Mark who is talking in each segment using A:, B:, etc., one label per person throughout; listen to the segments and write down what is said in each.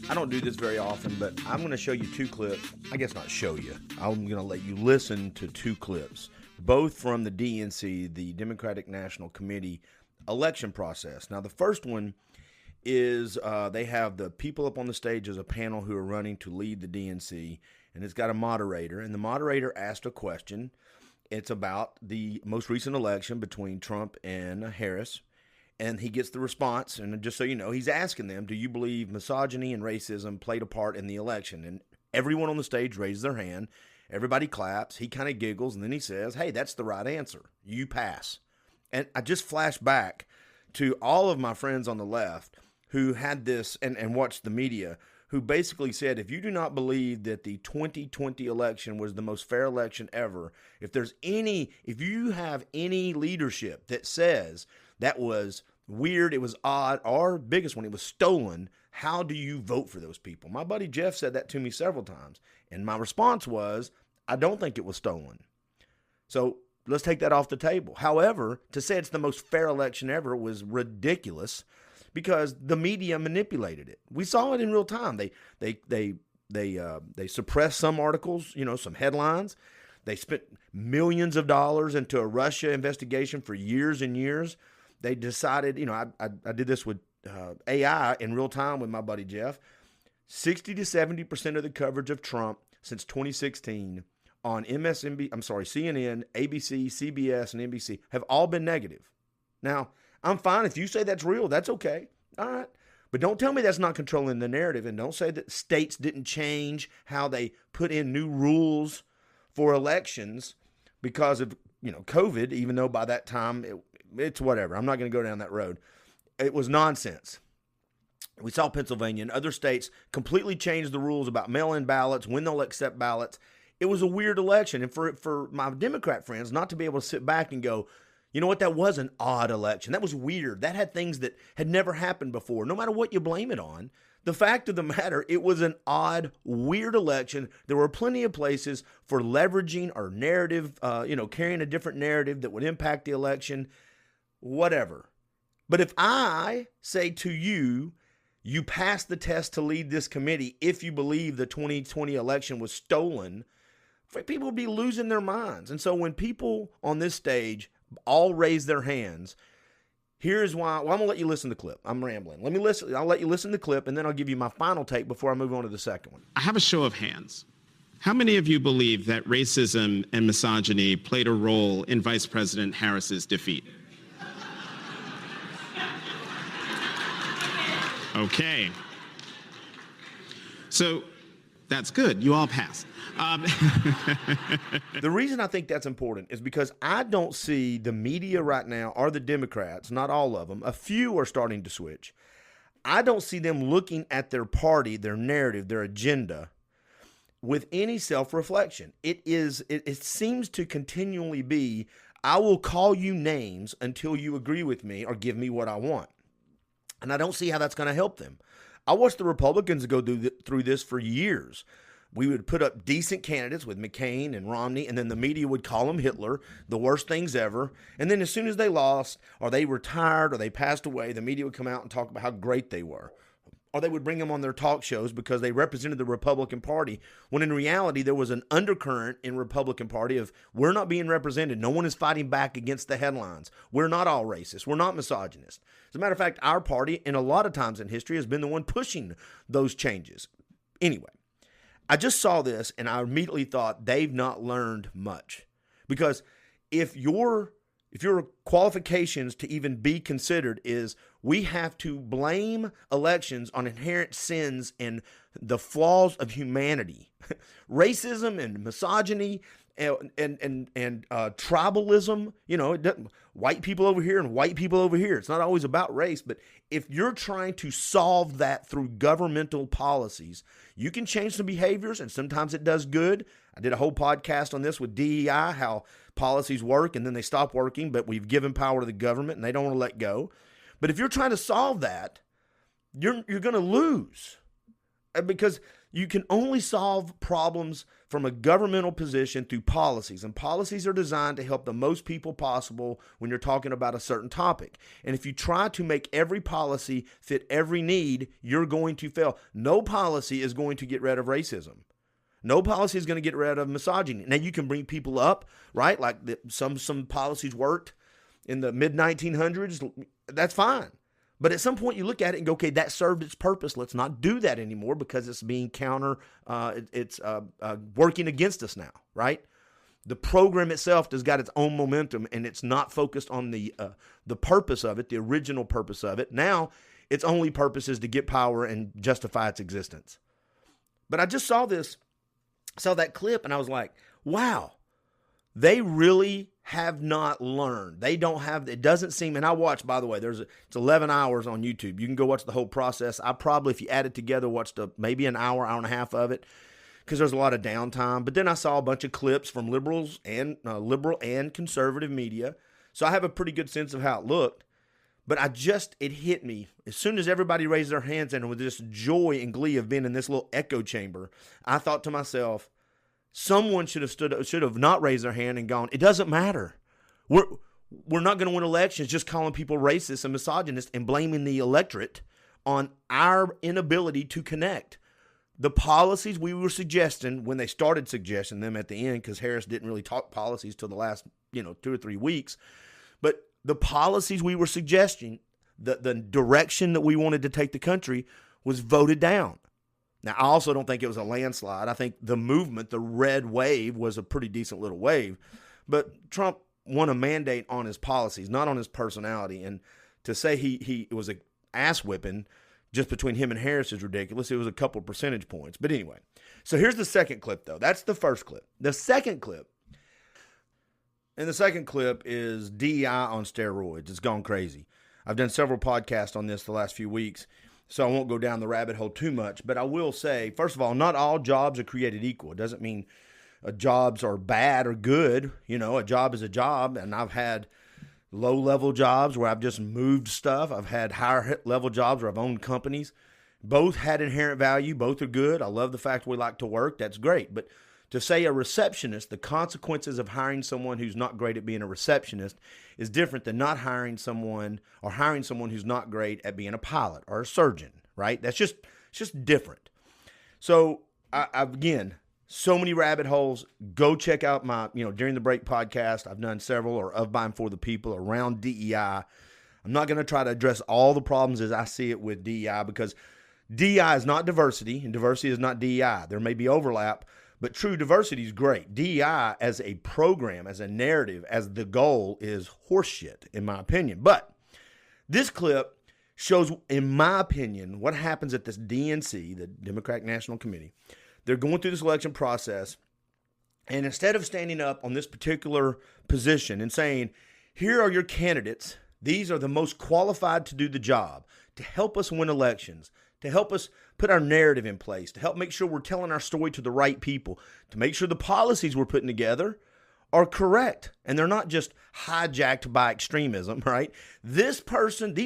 A: I don't do this very often, but I'm going to show you two clips. I guess not show you. I'm going to let you listen to two clips, both from the DNC, the Democratic National Committee election process. Now, the first one is they have the people up on the stage as a panel who are running to lead the DNC, and it's got a moderator, and the moderator asked a question. It's about the most recent election between Trump and Harris. And he gets the response, and just so you know, he's asking them, do you believe misogyny and racism played a part in the election? And everyone on the stage raises their hand. Everybody claps. He kind of giggles, and then he says, hey, that's the right answer. You pass. And I just flashed back to all of my friends on the left who had this and watched the media, who basically said, if you do not believe that the 2020 election was the most fair election ever, if you have any leadership that says that was weird, it was odd, or biggest one, it was stolen, how do you vote for those people? My buddy Jeff said that to me several times, and my response was, I don't think it was stolen. So let's take that off the table. However, to say it's the most fair election ever was ridiculous because the media manipulated it. We saw it in real time. They suppressed some articles, some headlines. They spent millions of dollars into a Russia investigation for years and years. They decided, I did this with AI in real time with my buddy Jeff. 60 to 70% of the coverage of Trump since 2016 on CNN, ABC, CBS, and NBC have all been negative. Now, I'm fine. If you say that's real, that's okay. All right. But don't tell me that's not controlling the narrative, and don't say that states didn't change how they put in new rules for elections because of, COVID, even though by that time it's whatever. I'm not going to go down that road. It was nonsense. We saw Pennsylvania and other states completely change the rules about mail-in ballots, when they'll accept ballots. It was a weird election. And for my Democrat friends not to be able to sit back and go, you know what, that was an odd election. That was weird. That had things that had never happened before. No matter what you blame it on, the fact of the matter, it was an odd, weird election. There were plenty of places for leveraging our narrative, carrying a different narrative that would impact the election. Whatever. But if I say to you, you passed the test to lead this committee if you believe the 2020 election was stolen, people would be losing their minds. And so when people on this stage all raise their hands, here's why. Well, I'm going to let you listen to the clip. I'm rambling. I'll let you listen to the clip, and then I'll give you my final take before I move on to the second one.
B: I have a show of hands. How many of you believe that racism and misogyny played a role in Vice President Harris's defeat? Okay. So that's good. You all passed.
A: The reason I think that's important is because I don't see the media right now or the Democrats, not all of them, a few are starting to switch. I don't see them looking at their party, their narrative, their agenda with any self-reflection. It seems to continually be, I will call you names until you agree with me or give me what I want. And I don't see how that's going to help them. I watched the Republicans go through this for years. We would put up decent candidates with McCain and Romney, and then the media would call them Hitler, the worst things ever. And then as soon as they lost, or they retired, or they passed away, the media would come out and talk about how great they were. Or they would bring them on their talk shows because they represented the Republican Party, when in reality there was an undercurrent in Republican Party of, we're not being represented. No one is fighting back against the headlines. We're not all racist. We're not misogynist. As a matter of fact, our party, in a lot of times in history, has been the one pushing those changes. Anyway, I just saw this and I immediately thought they've not learned much. Because if your qualifications to even be considered is we have to blame elections on inherent sins and the flaws of humanity, racism and misogyny and tribalism, white people over here and white people over here. It's not always about race, but if you're trying to solve that through governmental policies, you can change some behaviors, and sometimes it does good. I did a whole podcast on this with DEI, how policies work and then they stop working, but we've given power to the government and they don't want to let go. But if you're trying to solve that, you're going to lose, because You can only solve problems from a governmental position through policies, and policies are designed to help the most people possible when you're talking about a certain topic. And if you try to make every policy fit every need, you're going to fail. No policy is going to get rid of racism. No policy is going to get rid of misogyny. Now, you can bring people up, right? Like some policies worked in the mid-1900s. That's fine. But at some point you look at it and go, okay, that served its purpose. Let's not do that anymore because it's being it's working against us now, right? The program itself has got its own momentum, and it's not focused on the purpose of it, the original purpose of it. Now, its only purpose is to get power and justify its existence. But I just saw that clip, and I was like, wow, they really have not learned. They don't have, it doesn't seem, and I watched, by the way, it's 11 hours on YouTube. You can go watch the whole process. I probably, if you add it together, watched maybe an hour and a half of it because there's a lot of downtime. But then I saw a bunch of clips from liberal and conservative media. So I have a pretty good sense of how it looked. But it hit me as soon as everybody raised their hands and with this joy and glee of being in this little echo chamber, I thought to myself, someone should have not raised their hand and gone, it doesn't matter. We're not going to win elections just calling people racist and misogynist and blaming the electorate on our inability to connect. The policies we were suggesting when they started suggesting them at the end, because Harris didn't really talk policies till the last 2 or 3 weeks, but the policies we were suggesting, the direction that we wanted to take the country was voted down. Now, I also don't think it was a landslide. I think the movement, the red wave, was a pretty decent little wave. But Trump won a mandate on his policies, not on his personality. And to say he was an ass whipping just between him and Harris is ridiculous. It was a couple percentage points. But anyway, so here's the second clip, though. That's the first clip. The second clip is DEI on steroids. It's gone crazy. I've done several podcasts on this the last few weeks, so I won't go down the rabbit hole too much. But I will say, first of all, not all jobs are created equal. It doesn't mean jobs are bad or good. A job is a job, and I've had low-level jobs where I've just moved stuff. I've had higher-level jobs where I've owned companies. Both had inherent value. Both are good. I love the fact we like to work. That's great. But to say a receptionist, the consequences of hiring someone who's not great at being a receptionist is different than not hiring someone or hiring someone who's not great at being a pilot or a surgeon, right? It's just different. So, again, so many rabbit holes. Go check out my, During the Break podcast. I've done several, or Of, By, and For the People around DEI. I'm not going to try to address all the problems as I see it with DEI, because DEI is not diversity, and diversity is not DEI. There may be overlap, but true diversity is great. DEI as a program, as a narrative, as the goal is horseshit, in my opinion. But this clip shows, in my opinion, what happens at this DNC, the Democratic National Committee. They're going through this election process, and instead of standing up on this particular position and saying, here are your candidates, these are the most qualified to do the job, to help us win elections, to help us put our narrative in place, to help make sure we're telling our story to the right people, to make sure the policies we're putting together are correct and they're not just hijacked by extremism, right? These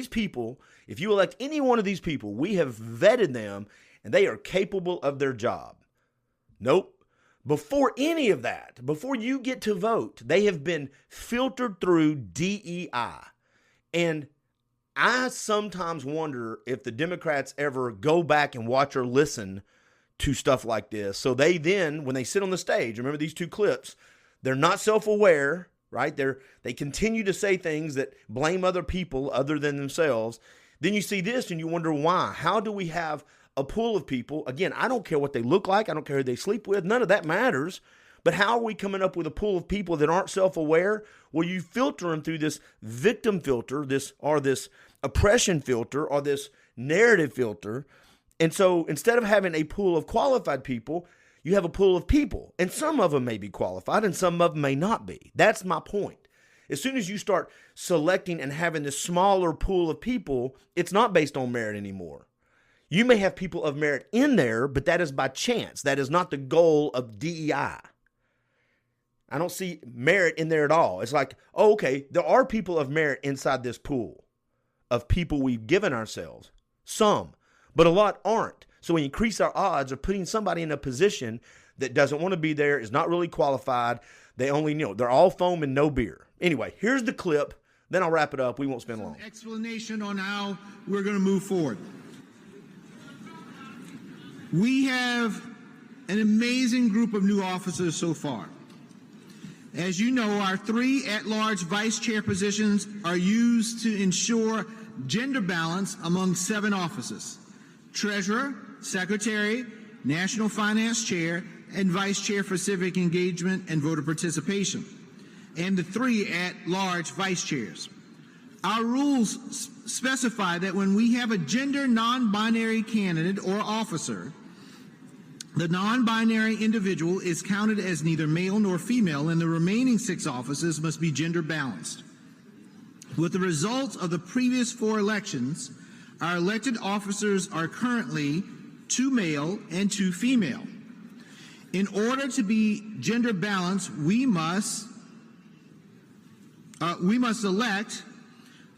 A: people, if you elect any one of these people, we have vetted them and they are capable of their job. Nope. Before any of that, before you get to vote, they have been filtered through DEI. And I sometimes wonder if the Democrats ever go back and watch or listen to stuff like this. So they then, when they sit on the stage, remember these two clips, they're not self-aware, right? They continue to say things that blame other people other than themselves. Then you see this and you wonder why. How do we have a pool of people? Again, I don't care what they look like. I don't care who they sleep with. None of that matters. But how are we coming up with a pool of people that aren't self-aware? Well, you filter them through this victim filter, this oppression filter, or this narrative filter. And so instead of having a pool of qualified people, you have a pool of people. And some of them may be qualified and some of them may not be. That's my point. As soon as you start selecting and having this smaller pool of people, it's not based on merit anymore. You may have people of merit in there, but that is by chance. That is not the goal of DEI. I don't see merit in there at all. It's like, oh, okay, there are people of merit inside this pool of people we've given ourselves. Some, but a lot aren't. So we increase our odds of putting somebody in a position that doesn't want to be there, is not really qualified. They only, they're all foam and no beer. Anyway, here's the clip. Then I'll wrap it up. We won't spend long.
C: Explanation on how we're going to move forward. We have an amazing group of new officers so far. As you know, our 3 at-large vice chair positions are used to ensure gender balance among 7 offices: treasurer, secretary, national finance chair, and vice chair for civic engagement and voter participation, and the 3 at-large vice chairs. Our rules specify that when we have a gender non-binary candidate or officer, the non-binary individual is counted as neither male nor female, and the remaining 6 offices must be gender balanced. With the results of the previous 4 elections, our elected officers are currently 2 male and 2 female. In order to be gender balanced, we must elect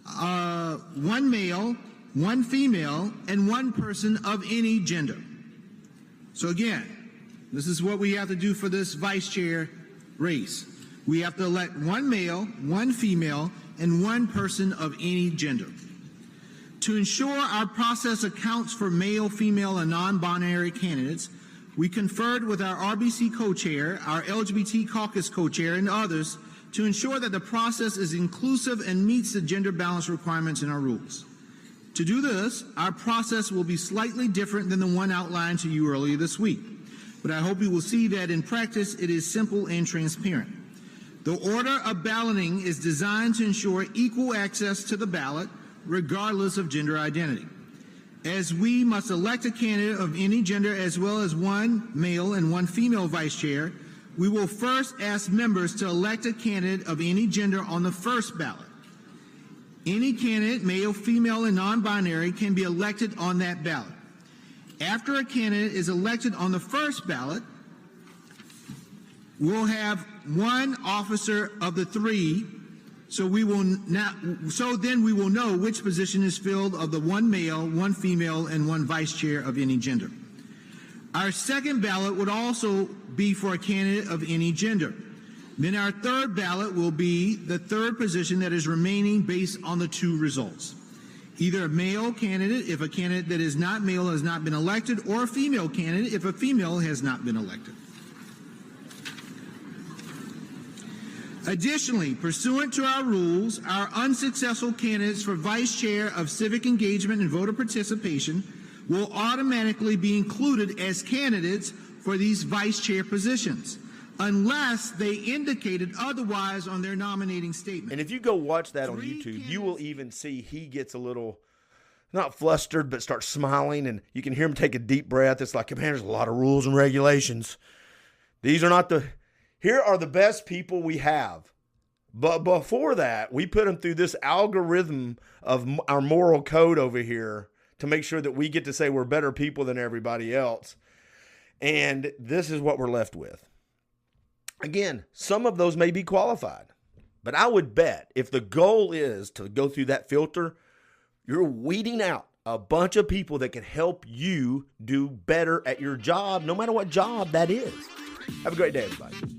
C: 1 male, 1 female, and 1 person of any gender. So again, this is what we have to do for this vice chair race. We have to elect 1 male, 1 female, and 1 person of any gender. To ensure our process accounts for male, female, and non-binary candidates, we conferred with our RBC co-chair, our LGBT caucus co-chair, and others to ensure that the process is inclusive and meets the gender balance requirements in our rules. To do this, our process will be slightly different than the one outlined to you earlier this week, but I hope you will see that in practice it is simple and transparent. The order of balloting is designed to ensure equal access to the ballot, regardless of gender identity. As we must elect a candidate of any gender as well as 1 male and 1 female vice chair, we will first ask members to elect a candidate of any gender on the first ballot. Any candidate, male, female, and non-binary, can be elected on that ballot. After a candidate is elected on the first ballot, we'll have 1 officer of the 3, so then we will know which position is filled of the 1 male, 1 female, and 1 vice chair of any gender. Our second ballot would also be for a candidate of any gender. Then our third ballot will be the 3rd position that is remaining based on the 2 results. Either a male candidate if a candidate that is not male has not been elected, or a female candidate if a female has not been elected. Additionally, pursuant to our rules, our unsuccessful candidates for vice chair of civic engagement and voter participation will automatically be included as candidates for these vice chair positions, unless they indicated otherwise on their nominating statement.
A: And if you go watch that on YouTube, you will even see he gets a little, not flustered, but starts smiling, and you can hear him take a deep breath. It's like, man, there's a lot of rules and regulations. Here are the best people we have. But before that, we put them through this algorithm of our moral code over here to make sure that we get to say we're better people than everybody else. And this is what we're left with. Again, some of those may be qualified, but I would bet if the goal is to go through that filter, you're weeding out a bunch of people that can help you do better at your job, no matter what job that is. Have a great day, everybody.